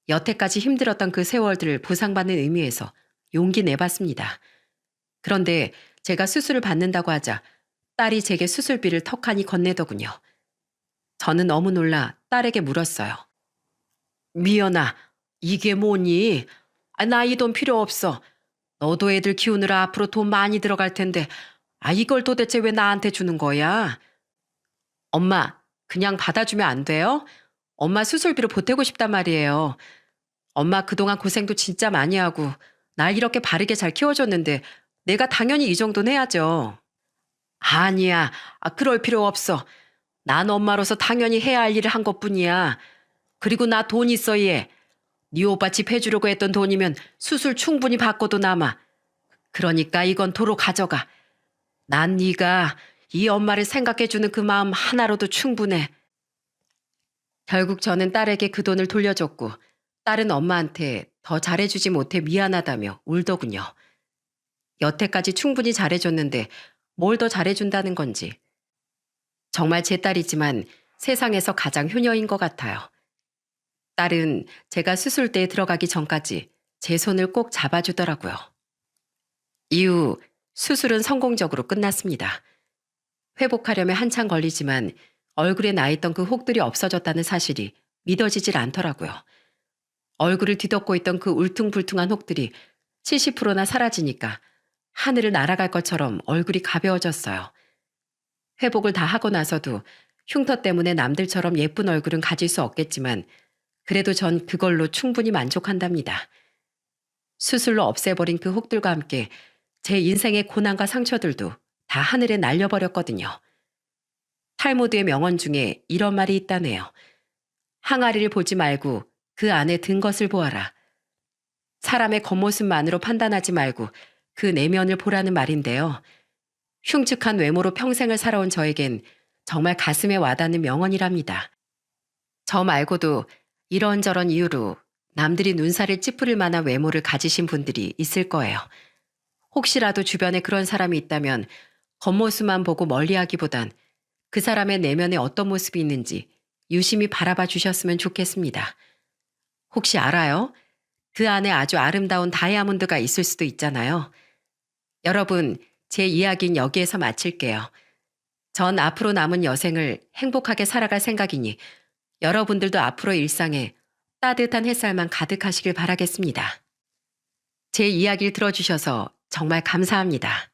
여태까지 힘들었던 그 세월들을 보상받는 의미에서 용기 내봤습니다. 그런데 제가 수술을 받는다고 하자 딸이 제게 수술비를 턱하니 건네더군요. 저는 너무 놀라 딸에게 물었어요. 미연아, 이게 뭐니? 나 이 돈 필요 없어. 너도 애들 키우느라 앞으로 돈 많이 들어갈 텐데 이걸 도대체 왜 나한테 주는 거야? 엄마, 그냥 받아주면 안 돼요? 엄마 수술비로 보태고 싶단 말이에요. 엄마 그동안 고생도 진짜 많이 하고 날 이렇게 바르게 잘 키워줬는데 내가 당연히 이 정도는 해야죠. 아니야, 그럴 필요 없어. 난 엄마로서 당연히 해야 할 일을 한 것뿐이야. 그리고 나 돈 있어 얘. 네 오빠 집 해주려고 했던 돈이면 수술 충분히 받고도 남아. 그러니까 이건 도로 가져가. 난 네가 이 엄마를 생각해주는 그 마음 하나로도 충분해. 결국 저는 딸에게 그 돈을 돌려줬고 딸은 엄마한테 더 잘해주지 못해 미안하다며 울더군요. 여태까지 충분히 잘해줬는데 뭘 더 잘해준다는 건지. 정말 제 딸이지만 세상에서 가장 효녀인 것 같아요. 딸은 제가 수술대에 들어가기 전까지 제 손을 꼭 잡아주더라고요. 이후 수술은 성공적으로 끝났습니다. 회복하려면 한참 걸리지만 얼굴에 나있던 그 혹들이 없어졌다는 사실이 믿어지질 않더라고요. 얼굴을 뒤덮고 있던 그 울퉁불퉁한 혹들이 70%나 사라지니까 하늘을 날아갈 것처럼 얼굴이 가벼워졌어요. 회복을 다 하고 나서도 흉터 때문에 남들처럼 예쁜 얼굴은 가질 수 없겠지만 그래도 전 그걸로 충분히 만족한답니다. 수술로 없애버린 그 혹들과 함께 제 인생의 고난과 상처들도 다 하늘에 날려버렸거든요. 탈무드의 명언 중에 이런 말이 있다네요. 항아리를 보지 말고 그 안에 든 것을 보아라. 사람의 겉모습만으로 판단하지 말고 그 내면을 보라는 말인데요. 흉측한 외모로 평생을 살아온 저에겐 정말 가슴에 와닿는 명언이랍니다. 저 말고도 이런저런 이유로 남들이 눈살을 찌푸릴 만한 외모를 가지신 분들이 있을 거예요. 혹시라도 주변에 그런 사람이 있다면 겉모습만 보고 멀리하기보단 그 사람의 내면에 어떤 모습이 있는지 유심히 바라봐 주셨으면 좋겠습니다. 혹시 알아요? 그 안에 아주 아름다운 다이아몬드가 있을 수도 있잖아요. 여러분, 제 이야기는 여기에서 마칠게요. 전 앞으로 남은 여생을 행복하게 살아갈 생각이니 여러분들도 앞으로 일상에 따뜻한 햇살만 가득하시길 바라겠습니다. 제 이야기를 들어주셔서 정말 감사합니다.